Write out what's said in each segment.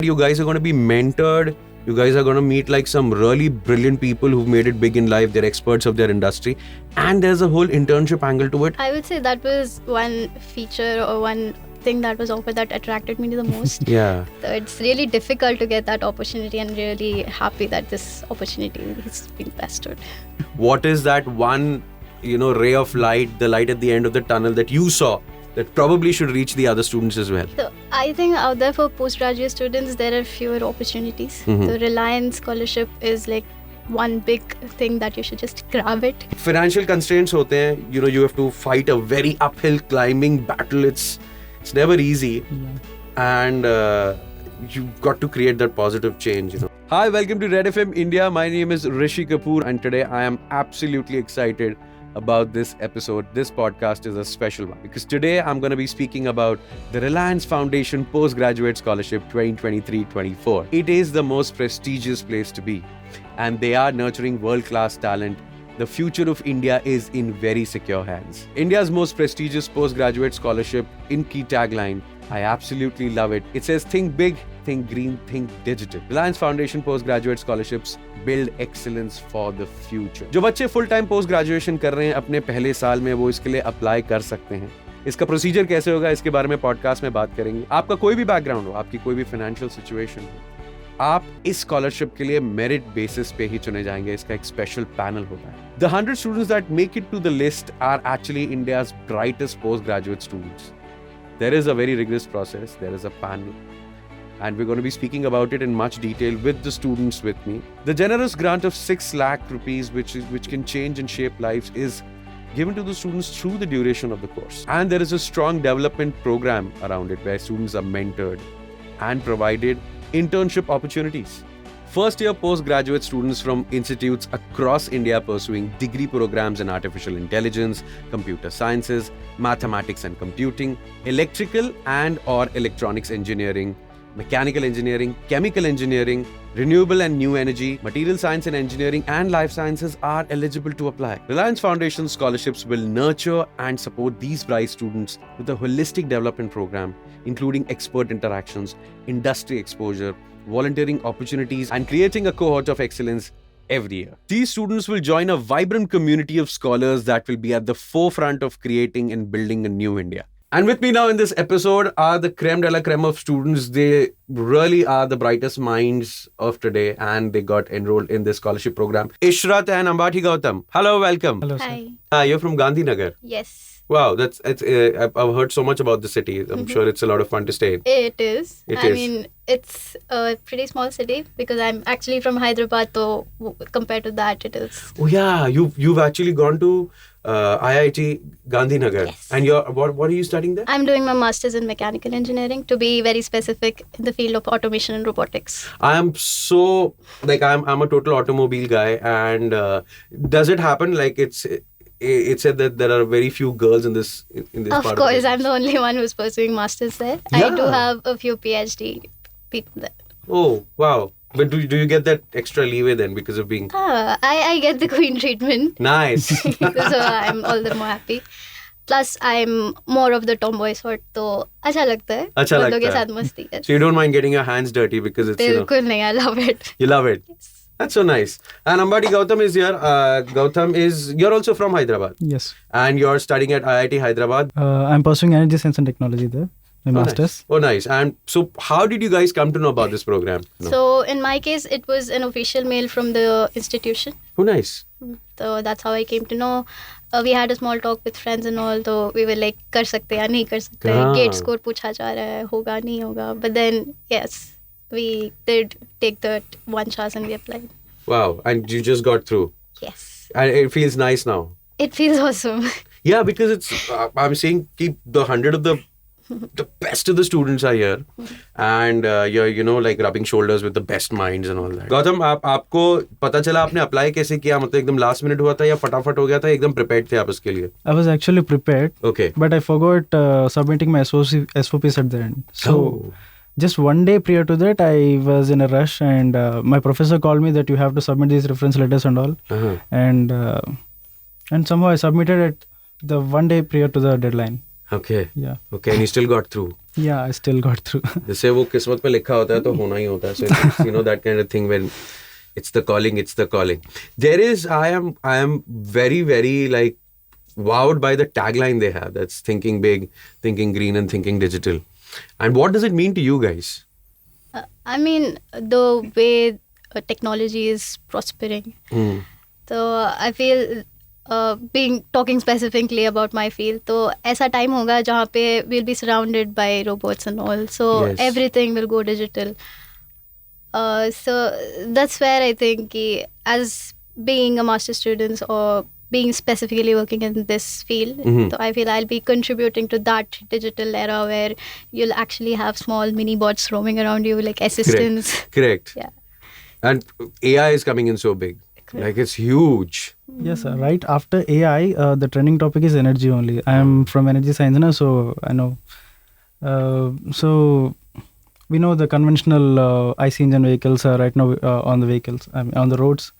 You guys are going to be mentored. You guys are going to meet like some really brilliant people who've made it big in life. They're experts of their industry. And there's a whole internship angle to it. I would say that was one feature or one thing that was offered that attracted me the most. Yeah. So it's really difficult to get that opportunity, and really happy that this opportunity is being bestowed. What is that one, ray of light, the light at the end of the tunnel that you saw that probably should reach the other students as well? So I think out there for postgraduate students, there are fewer opportunities. The Reliance scholarship is like one big thing that you should just grab it. Financial constraints hote hain. You have to fight a very uphill climbing battle. It's never easy. And you've got to create that positive change, Hi, welcome to Red FM India. My name is Rishi Kapoor, and today I am absolutely excited about this episode. This podcast is a special one because today I'm going to be speaking about the Reliance Foundation Postgraduate Scholarship 2023-24. It is the most prestigious place to be, and they are nurturing world-class talent. The future of India is in very secure hands. India's most prestigious postgraduate scholarship in key tagline. I absolutely love it. It says think big, think green, think digital. Reliance Foundation Postgraduate Scholarships build excellence for the future. जो बच्चे full time post graduation कर रहे हैं अपने पहले साल में, वो इसके लिए अप्लाई कर सकते हैं. इसका प्रोसीजर कैसे होगा, इसके बारे में पॉडकास्ट में बात करेंगे. आपका कोई भी बैकग्राउंड हो, आपकी कोई भी फाइनेंशियल सिचुएशन हो, आप इस स्कॉलरशिप के लिए मेरिट बेसिस पे ही चुने जाएंगे. इसका एक स्पेशल पैनल होता है. The 100 students that make it to the list are actually India's brightest postgraduate students. There is a very rigorous process. There is a panel. And we're going to be speaking about it in much detail with the students with me. The generous grant of 6 lakh rupees, which can change and shape lives, is given to the students through the duration of the course. And there is a strong development program around it where students are mentored and provided internship opportunities. First-year postgraduate students from institutes across India pursuing degree programs in artificial intelligence, computer sciences, mathematics and computing, electrical and or electronics engineering, mechanical engineering, chemical engineering, renewable and new energy, material science and engineering, and life sciences are eligible to apply. Reliance Foundation scholarships will nurture and support these bright students with a holistic development program, including expert interactions, industry exposure, volunteering opportunities, and creating a cohort of excellence every year. These students will join a vibrant community of scholars that will be at the forefront of creating and building a new India. And with me now in this episode are the creme de la creme of students. They really are the brightest minds of today, and they got enrolled in this scholarship program. Ishrat and Ambati Gautam. Hello, welcome. Hello, Hi. sir. You're from Gandhinagar. Yes. Wow, I've heard so much about the city. I'm sure it's a lot of fun to stay in. It is. It I is. mean, it's a pretty small city because I'm actually from Hyderabad, so compared to that, it is. Oh yeah, you've actually gone to IIT Gandhinagar. Yes. And what are you studying there? I'm doing my master's in mechanical engineering, to be very specific, in the field of automation and robotics. I am so I'm a total automobile guy, and does it happen like it said that there are very few girls in this Of part course, of I'm the only one who's pursuing masters there. Yeah. I do have a few PhD people there. Oh wow. But do you get that extra leeway then because of being I get the queen treatment. nice? So I'm all the more happy. Plus, I'm more of the tomboy sort, तो अच्छा लगता है. अच्छा बंदों लगता के है. साथ मस्ती कर. So you don't mind getting your hands dirty because it's बिल्कुल नहीं, I love it. you love it. Yes. That's so nice. And Ambati Gautam is here. You're also from Hyderabad, Yes. and you're studying at IIT Hyderabad. I'm pursuing energy science and technology there. My master's. Nice. Oh, nice. And so, how did you guys come to know about this program? No. So in my case, it was an official mail from the institution. Oh, nice. So that's how I came to know. We had a small talk with friends and all. So we were like, कर सकते या नहीं कर सकते. हाँ. Gate score पूछा जा रहा है, होगा नहीं होगा. But then yes, we did take that one chance and we applied. Wow. And you just got through. Yes. And it feels nice now. It feels awesome. Yeah, because it's, I'm saying keep the 100 of the best of the students are here, and you're like rubbing shoulders with the best minds and all that. Gautam, आपको पता चला आपने apply कैसे किया, मतलब एकदम last minute हुआ था या फटाफट हो गया था, एकदम प्रिपेयर्ड थे आप उसके लिए? I was actually prepared, Okay. but I forgot submitting my SOPs at the end. So just one day prior to that, I was in a rush, and my professor called me that you have to submit these reference letters and all. And somehow I submitted it the one day prior to the deadline. Okay. Yeah. Okay, and you still got through. Yeah, I still got through. जैसे वो किस्मत में लिखा होता है तो होना ही होता है. So it's, you know, that kind of thing when it's the calling, it's the calling. There is, I am very, very like wowed by the tagline they have. That's thinking big, thinking green, and thinking digital. And what does it mean to you guys? I mean, the way technology is prospering. So I feel talking specifically about my field, तो ऐसा time होगा जहाँ पे we'll be surrounded by robots and all. So Yes. everything will go digital. So that's where I think कि as being a master student or being specifically working in this field, so I feel I'll be contributing to that digital era where you'll actually have small mini bots roaming around you like assistants. Correct. Yeah. And AI is coming in so big. Correct. Like it's huge. Yes, sir. Right after AI, the trending topic is energy only. I am from energy science, na, so I know. So we know the conventional IC engine vehicles are right now on the vehicles, I mean, on the roads.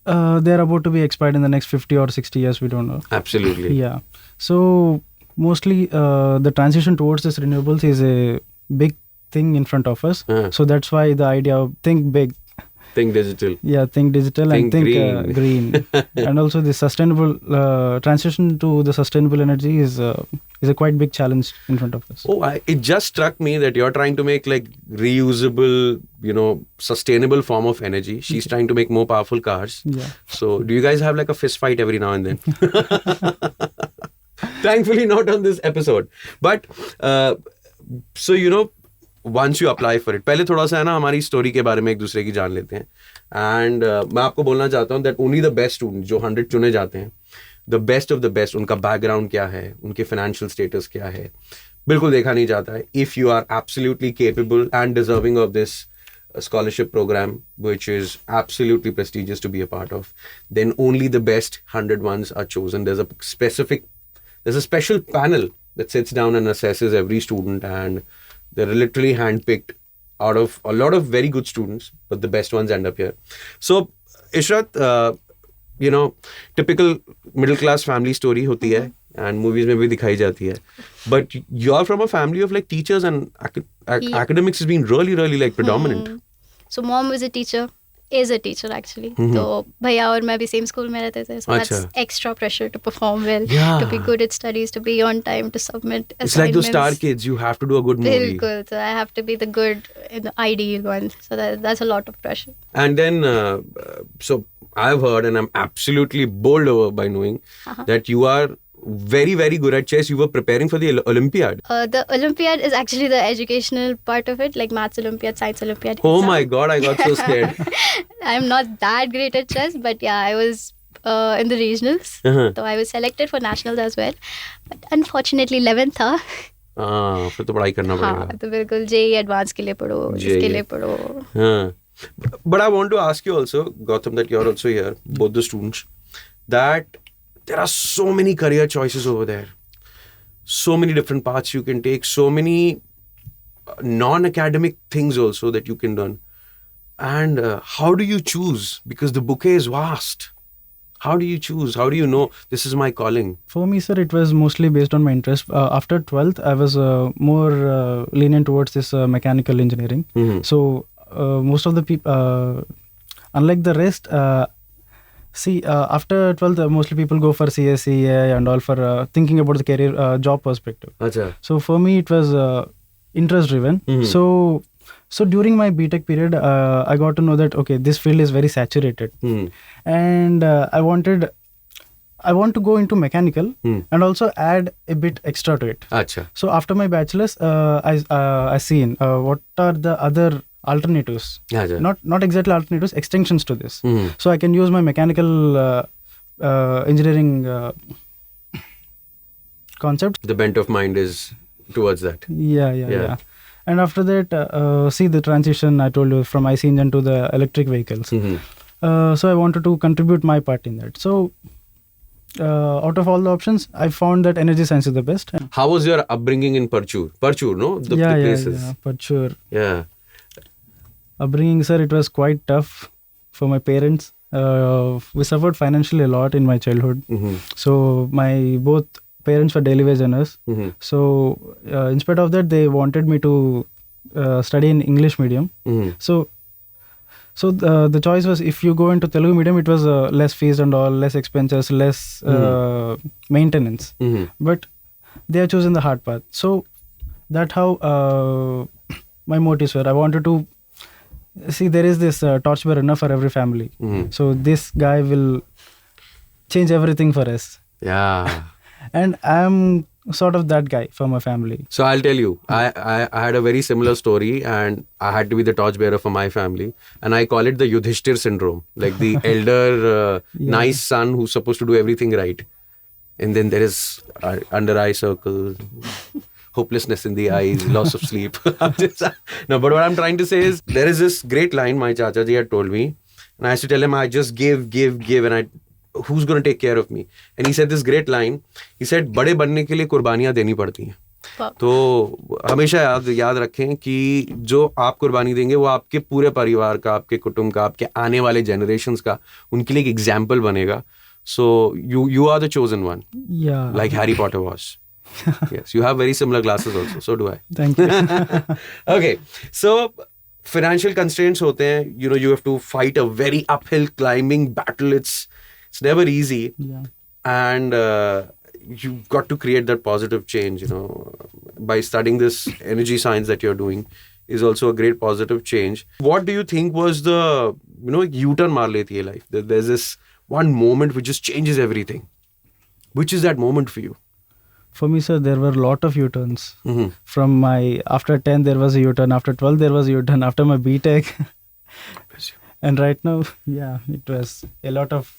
They are about to be expired in the next 50 or 60 years. We don't know. Absolutely. Yeah. So mostly the transition towards this renewables is a big thing in front of us. So that's why the idea of think big. Think digital. Yeah, think digital Think and think green. And also the sustainable transition to the sustainable energy is a quite big challenge in front of us. Oh, it just struck me that you're trying to make like reusable, you know, sustainable form of energy. She's trying to make more powerful cars. Yeah. So do you guys have like a fist fight every now and then? Thankfully not on this episode. But, so you know, once you apply for it, पहले थोड़ा सा है ना हमारी story के बारे में एक दूसरे की जान लेते हैं. एंड मैं आपको बोलना चाहता हूँ that only the best students जो 100 चुने जाते हैं, the best of the best, उनका बैकग्राउंड क्या है, उनके फाइनेंशियल स्टेटस क्या है, बिल्कुल देखा नहीं जाता है. If you are absolutely capable and deserving of this scholarship program, which is absolutely prestigious to be a part of, then only the best 100 ones are chosen. There's a special panel that sits down and assesses every student, and they're literally handpicked out of a lot of very good students, but the best ones end up here. So, Ishrat, you know, typical middle class family story hoti hai, and movies mein bhi dikhai jati hai. But you're from a family of like teachers, and academics has been really, really like predominant. So mom was a teacher, is a teacher actually. So bhaiya aur main bhi same school mein rehte the. So that's extra pressure to perform well, to be good at studies, to be on time, to submit assignments. It's like those star kids, you have to do a good movie. Bilkul. So I have to be the good, the ideal one. So that's a lot of pressure. And then, so I've heard, and I'm absolutely bowled over by knowing that you are very, very good at chess. You were preparing for the Olympiad. The Olympiad is actually the educational part of it, like Maths Olympiad, Science Olympiad. Oh my God, I got so scared. I'm not that great at chess, but yeah, I was in the regionals. So I was selected for nationals as well. But unfortunately, 11th था. फिर तो पढ़ाई करना पड़ेगा. हाँ, तो बिल्कुल JEE advance के लिए पढ़ो, इसके लिए पढ़ो. But I want to ask you also, Gautam, that you're also here, both the students, that there are so many career choices over there. So many different paths you can take, so many non-academic things also that you can do. And how do you choose? Because the bouquet is vast. How do you choose? How do you know this is my calling? For me, sir, it was mostly based on my interest. After 12th, I was more lenient towards this mechanical engineering. So most of the people, unlike the rest, after 12th, mostly people go for CSE and all for thinking about the career job perspective. Achha. So for me, it was interest driven. So during my BTech period, I got to know that, okay, this field is very saturated. And I want to go into mechanical and also add a bit extra to it. Achha. So after my bachelor's, I seen what are the other alternatives, not exactly alternatives, extensions to this. So I can use my mechanical engineering concept. The bent of mind is towards that. Yeah. And after that, see the transition I told you from IC engine to the electric vehicles. So I wanted to contribute my part in that. So out of all the options, I found that energy science is the best. How was your upbringing in Parchur? Parchur, no? The places. Yeah, Parchur. Yeah. Upbringing, sir, it was quite tough for my parents. We suffered financially a lot in my childhood. So both parents were daily wage earners. So in spite of that, they wanted me to study in English medium. So the choice was, if you go into Telugu medium, it was less fees and all, less expenses, less maintenance. But they have chosen the hard path. So that's how my motives were. I wanted to see there is this torchbearer enough for every family. So this guy will change everything for us. Yeah. And I'm sort of that guy for my family. So I'll tell you, I had a very similar story, and I had to be the torchbearer for my family, and I call it the Yudhishthir syndrome, like the elder nice son who's supposed to do everything right, and then there is under eye circle, hopelessness in the eyes, loss of sleep. No, but what I'm trying to say is, there is this great line my Chacha ji had told me, and I used to tell him, I just give, and who's going to take care of me? And he said this great line. He said, बड़े बनने के लिए कुर्बानियां देनी पड़ती हैं. तो हमेशा याद रखें कि जो आप कुर्बानी देंगे वो आपके पूरे परिवार का, आपके कुटुंब का, आपके आने वाले जनरेशंस का, उनके लिए एक एग्जाम्पल बनेगा. So you are the chosen one. Yeah. Like Harry Potter was. Yes, you have very similar glasses also. So do I. Thank you. Okay, so financial constraints होते हैं. You have to fight a very uphill climbing battle. It's never easy. Yeah. And you've got to create that positive change, by studying this energy science that you're doing is also a great positive change. What do you think was the, U-turn maar leti hai life? There's this one moment which just changes everything. Which is that moment for you? For me, sir, there were a lot of U-turns. From after 10, there was a U-turn. After 12, there was a U-turn. After my BTech. And right now, yeah, it was a lot of...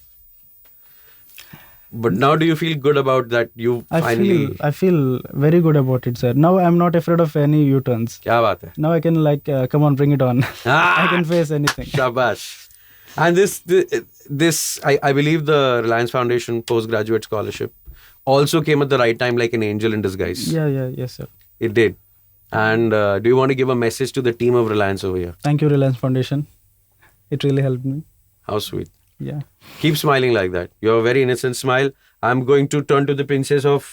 But now do you feel good about that? I feel very good about it, sir. Now I'm not afraid of any U-turns. Kya baat hai? Now I can come on, bring it on. I can face anything. Shabash. And this I believe the Reliance Foundation postgraduate scholarship also came at the right time, like an angel in disguise. Yes, sir. It did. And do you want to give a message to the team of Reliance over here? Thank you, Reliance Foundation. It really helped me. How sweet. Yeah. Keep smiling like that. You have a very innocent smile. I'm going to turn to the princess of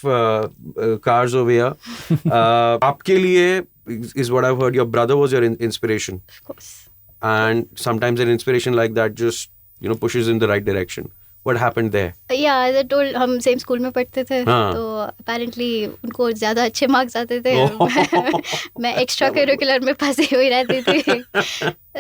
cars over here. Aapke liye is what I've heard. Your brother was your inspiration. Of course. And sometimes an inspiration like that just, pushes in the right direction. What happened there? Yeah, as I told, हम same school में पढ़ते थे. तो apparently उनको ज़्यादा अच्छे marks आते थे. मैं extra curricular में फंसी हुई रहती थी.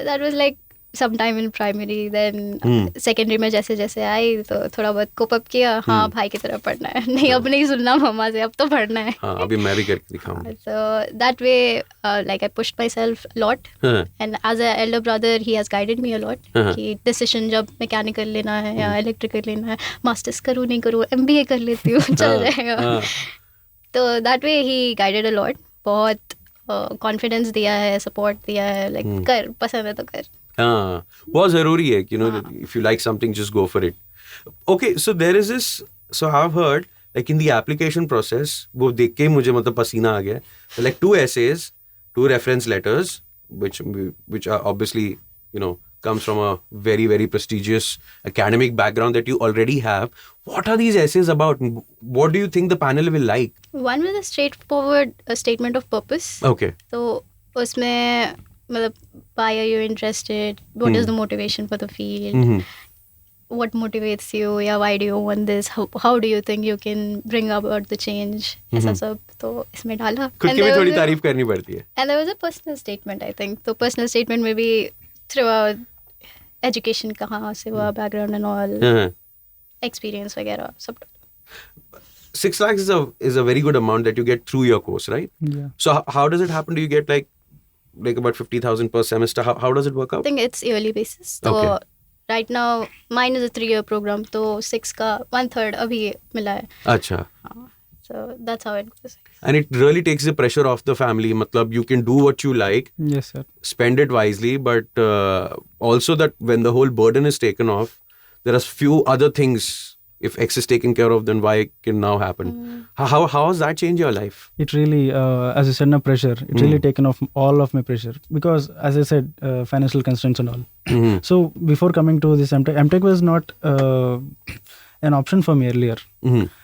That was like sometime in primary, then secondary में जैसे आई तो थोड़ा बहुत cope up किया. हाँ, भाई की तरह पढ़ना है. नहीं, अब नहीं सुनना मम्मा से, अब तो पढ़ना है. हाँ, अभी मैं भी करके दिखाऊंगा. So that way, like I pushed myself a lot. And as an elder brother, he has guided me a lot. कि decision जब mechanical लेना है या electrical लेना है, masters करूँ नहीं करूँ, MBA कर लेती हूँ, चल जाएगा. तो that way he guided a lot. बहुत confidence दिया है, support दिया है, like कर, पसंद है तो कर. हाँ, बहुत जरूरी है, if you like something, just go for it. Okay, so there is this, so I've heard, like in the application process, वो देख के मुझे मतलब पसीना आ गया. Like 2 essays, 2 reference letters, which are obviously, comes from a very, very prestigious academic background that you already have. What are these essays about? What do you think the panel will like? One was a straightforward statement of purpose. Okay. So उसमें मतलब why are you interested? What is the motivation for the field? What motivates you? Yeah, why do you want this? How do you think you can bring about the change? ऐसा सब तो इसमें डाला. खुद की भी थोड़ी तारीफ करनी पड़ती है. And there was a personal statement, I think. तो personal statement में भी throughout education कहाँ से हुआ, background and all, experience वगैरह सब. 6 lakhs is a very good amount that you get through your course, right? Yeah. So how does it happen? Do you get like about 50,000 per semester? How does it work out? I think it's yearly basis. So Okay. right now mine is a 3-year program. तो 6 का 1/3 अभी मिला है. अच्छा. So that's how it goes. And it really takes the pressure off the family. Matlab, you can do what you like, Yes, sir. spend it wisely, but also that when the whole burden is taken off, there are few other things. If X is taken care of, then Y can now happen. How has that changed your life? It really, as I said, no pressure. It really taken off all of my pressure because, as I said, financial constraints and all. So before coming to this MTech was not an option for me earlier.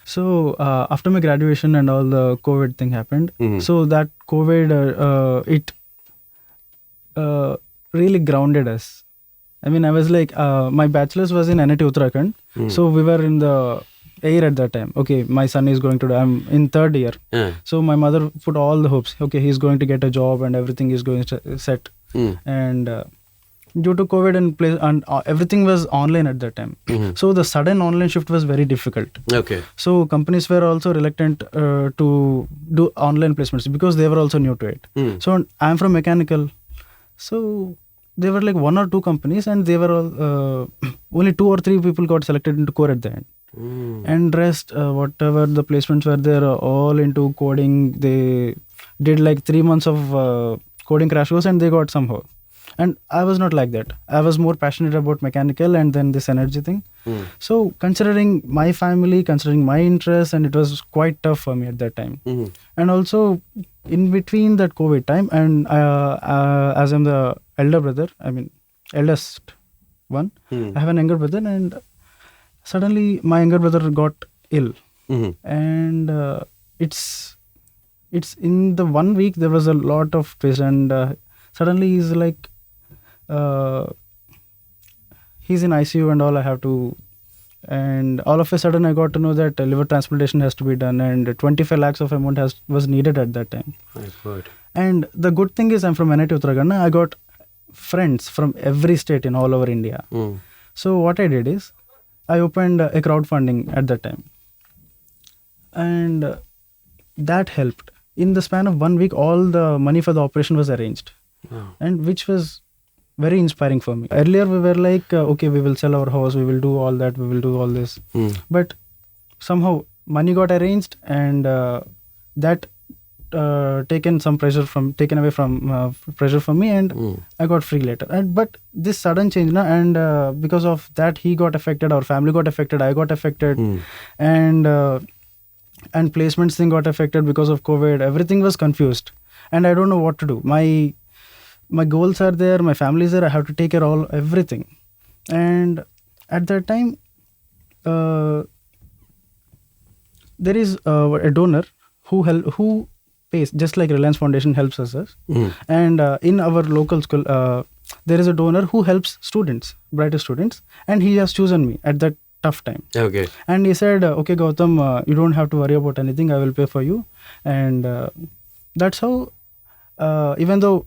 So after my graduation and all the COVID thing happened, so that COVID it really grounded us. I mean, I was like, my bachelor's was in NIT Uttarakhand, so we were in the air at that time. Okay, my son is going to do, I'm in third year. So my mother put all the hopes. Okay, he's going to get a job and everything is going to set. And due to COVID and everything was online at that time. So the sudden online shift was very difficult. Okay. So companies were also reluctant to do online placements because they were also new to it. So I'm from mechanical. So there were like 1 or 2 companies and they were all, only 2 or 3 people got selected into core at the end. And rest, whatever the placements were there, all into coding. They did like 3 months of coding crash course and they got somehow. And I was not like that. I was more passionate about mechanical and then this energy thing. So considering my family, considering my interests, and it was quite tough for me at that time. And also in between that COVID time, and as I'm the elder brother, I mean eldest one, I have an younger brother, and suddenly my younger brother got ill. And it's in the 1 week there was a lot of twist, and suddenly he's like he's in ICU and all. I have to, and all of a sudden I got to know that liver transplantation has to be done, and 25 lakhs of amount was needed at that time. My God. And the good thing is I'm from NIT Uttarakhand. I got friends from every state in all over India. So what I did is I opened a crowdfunding at that time, and that helped. In the span of 1 week, all the money for the operation was arranged, and which was very inspiring for me. Earlier we were like, okay, we will sell our house, we will do all that, we will do all this. But somehow money got arranged, and that taken away from pressure from me, and I got free later. But this sudden change, and because of that, he got affected, our family got affected, I got affected, and placements thing got affected because of COVID. Everything was confused, and I don't know what to do. My goals are there, my family is there, I have to take care of everything. And at that time, there is a donor who pays, just like Reliance Foundation helps us. And in our local school, there is a donor who helps students, brighter students, and he has chosen me at that tough time. Okay. And he said, okay, Gautam, you don't have to worry about anything, I will pay for you. And that's how, even though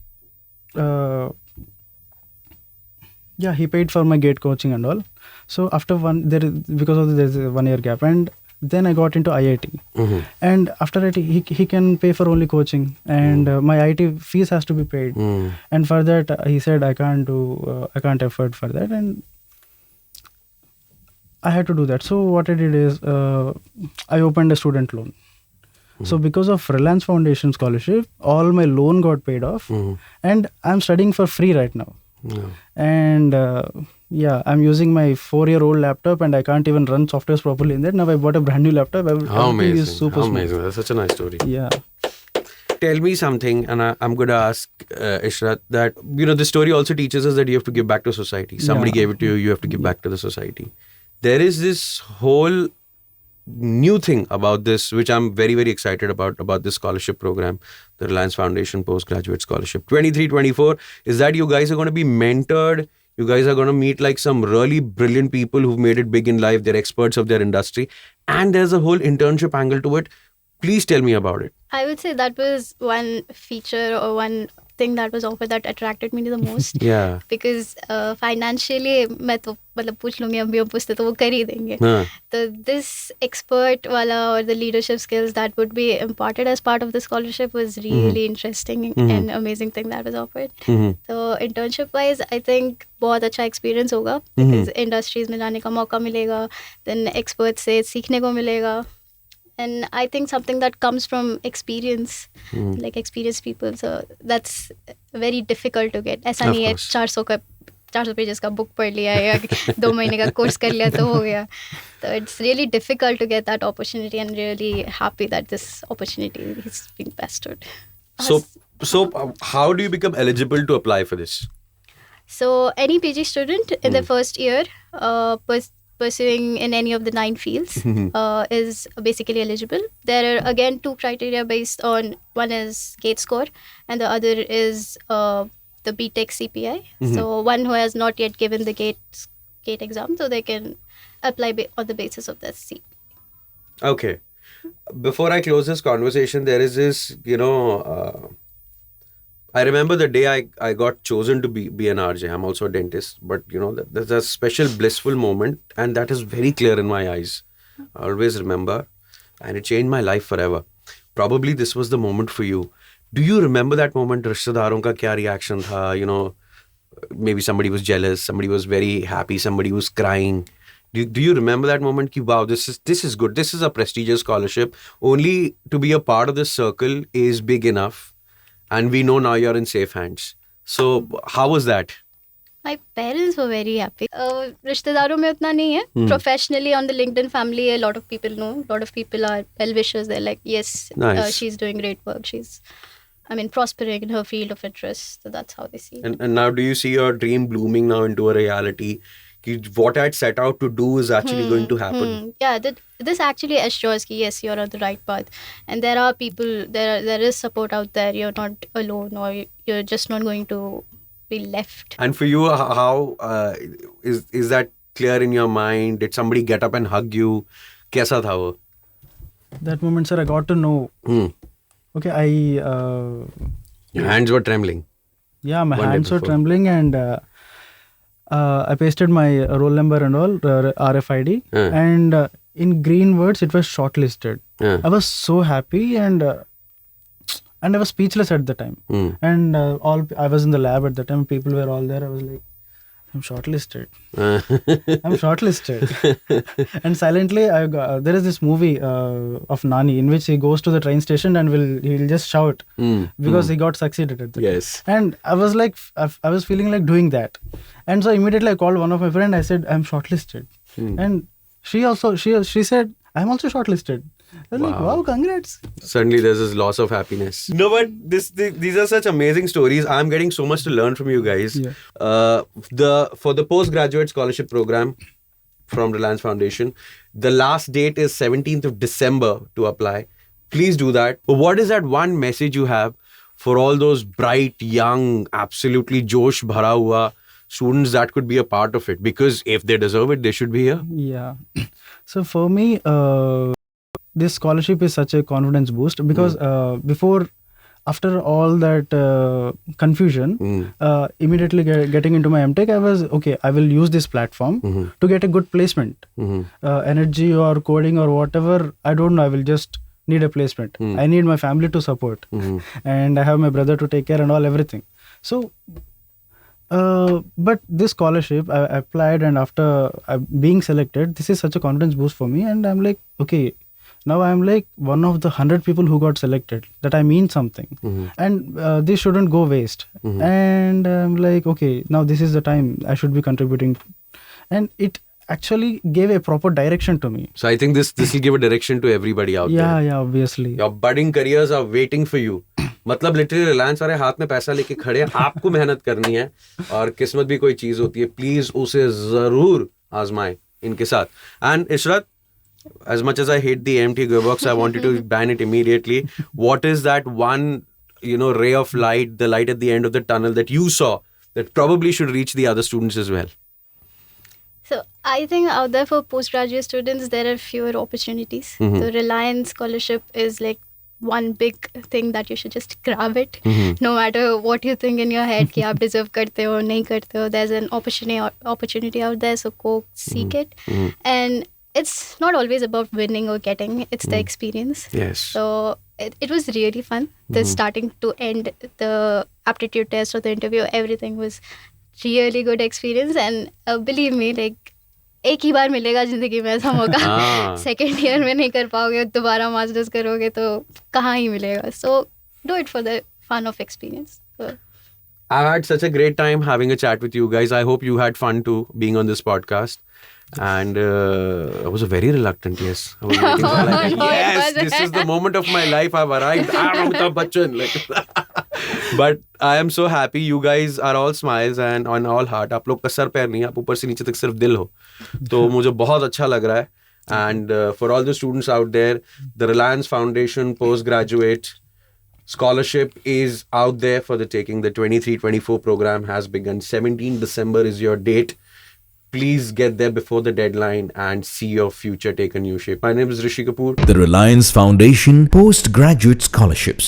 he paid for my gate coaching and all. So after because of there's a 1 year gap, and then I got into IIT. And after it, he can pay for only coaching, and my IIT fees has to be paid. And for that, he said I can't afford for that, and I had to do that. So what I did is I opened a student loan. So because of Reliance Foundation scholarship, all my loan got paid off, and I'm studying for free right now. And I'm using my 4-year-old laptop, and I can't even run softwares properly in that. Now I bought a brand new laptop. Everything is super amazing. smooth. That's such a nice story. Yeah. Tell me something, and I'm going to ask Ishrat that, this story also teaches us that you have to give back to society. Somebody gave it to you, you have to give back to the society. There is this whole new thing about this, which I'm very, very excited about this scholarship program, the Reliance Foundation Postgraduate Scholarship 23-24, is that you guys are going to be mentored. You guys are going to meet like some really brilliant people who've made it big in life. They're experts of their industry. And there's a whole internship angle to it. Please tell me about it. I would say that was one feature or one thing that was offered that attracted me the most. Yeah. Because financially, मैं तो मतलब पूछ लूँगी हम भी हम पूछते तो वो कर ही देंगे. So this expert wala or the leadership skills that would be imparted as part of the scholarship was really interesting and amazing thing that was offered. So internship wise, I think बहुत अच्छा experience होगा because industries में जाने का मौका मिलेगा, then experts से सीखने को मिलेगा. And I think something that comes from experience, like experienced people. So that's very difficult to get. ऐसा नहीं है 400 pages का book पढ़ लिया या 2 महीने का course कर लिया तो हो गया. So it's really difficult to get that opportunity, and really happy that this opportunity is being bestowed. So how do you become eligible to apply for this? So any PG student in the first year, pursuing in any of the 9 fields is basically eligible. There are again 2 criteria based on, one is GATE score and the other is the BTech CPI. So one who has not yet given the GATE exam, so they can apply on the basis of that seat. Okay. Before I close this conversation, there is this, I remember the day I got chosen to be an RJ. I'm also a dentist, but there's a special blissful moment, and that is very clear in my eyes. I always remember, and it changed my life forever. Probably this was the moment for you. Do you remember that moment? Rishtadaron ka kya reaction tha? Maybe somebody was jealous, somebody was very happy, somebody was crying. Do you remember that moment? Ki, wow, this is good. This is a prestigious scholarship. Only to be a part of this circle is big enough. And we know now you're in safe hands. So, how was that? My parents were very happy. Rishtadaron mein utna nahi hai. Professionally on the LinkedIn family, a lot of people know. A lot of people are well-wishers. They're like, yes, nice. She's doing great work. She's, prospering in her field of interest. So that's how they see it. And now do you see your dream blooming now into a reality? What I had set out to do is actually going to happen. Yeah, this actually assures that yes, you're on the right path. And there are people, there is support out there. You're not alone, or you're just not going to be left. And for you, how is that clear in your mind? Did somebody get up and hug you? Kaisa tha wo? That moment, sir, I got to know. Okay, your hands were trembling. Yeah, my hands were trembling, and I pasted my roll number and all, RFID, and in green words, it was shortlisted. I was so happy, and I was speechless at the time. And I was in the lab at the time. People were all there. I was like, I'm shortlisted. I'm shortlisted. And silently, there is this movie of Nani in which he goes to the train station and he'll just shout because he got succeeded at the Yes. And I was like, I was feeling like doing that. And so immediately I called one of my friends. I said, I'm shortlisted. And she said, I'm also shortlisted. I was like, wow, congrats. Suddenly there's this loss of happiness. No, but these are such amazing stories. I'm getting so much to learn from you guys. Yeah. For the postgraduate scholarship program from Reliance Foundation, the last date is 17th of December to apply. Please do that. But what is that one message you have for all those bright, young, absolutely josh bhara hua students that could be a part of it? Because if they deserve it, they should be here. Yeah. So for me, this scholarship is such a confidence boost because after all that confusion, immediately getting into my MTech, I was, okay, I will use this platform to get a good placement. Energy or coding or whatever, I don't know, I will just need a placement. I need my family to support. And I have my brother to take care and everything. So, but this scholarship, I applied, and after being selected, this is such a confidence boost for me. And I'm like, okay, now I'm like one of the 100 people who got selected, that I mean something. And this shouldn't go waste. And I'm like, okay, now this is the time I should be contributing. And it actually gave a proper direction to me. So I think this will give a direction to everybody out there. Yeah, obviously. Your budding careers are waiting for you. मतलब literally Reliance वाले हाथ में पैसा लेके खड़े हैं, आपको मेहनत करनी है और किस्मत भी कोई चीज होती है, प्लीज उसे जरूर आजमाएं इनके साथ. And Ishrat, as much as I hate the empty gearbox, I want you to ban it immediately. What is that one, ray of light, the light at the end of the tunnel that you saw that probably should reach the other students as well? So I think out there for postgraduate students, there are fewer opportunities. The Reliance scholarship is like one big thing that you should just grab it, no matter what you think in your head कि आप deserve करते हो नहीं करते हो. There's an opportunity out there, so go seek it. And it's not always about winning or getting, it's the experience. Yes. So it was really fun. The starting to end, the aptitude test or the interview, everything was really good experience. And believe me, like एक ही बार मिलेगा जिंदगी में ऐसा मौका. Second year में नहीं कर पाओगे, दोबारा मास्टर्स करोगे तो कहाँ ही मिलेगा. So do it for the fun of experience. I had such a great time having a chat with you guys. I hope you had fun too being on this podcast. And I was a very reluctant yes. I was waiting for like, yes, this is the moment of my life. I've arrived. I'm Amitabh Bachchan. Like, But I am so happy. You guys are all smiles and on all heart. आप लोग का sir पैर नहीं, आप ऊपर से नीचे तक सिर्फ दिल हो. तो मुझे बहुत अच्छा लग रहा है. And for all the students out there, the Reliance Foundation postgraduate scholarship is out there for the taking. The 23-24 program has begun. 17 December is your date. Please get there before the deadline and see your future take a new shape. My name is Rishi Kapoor. The Reliance Foundation Postgraduate Scholarships.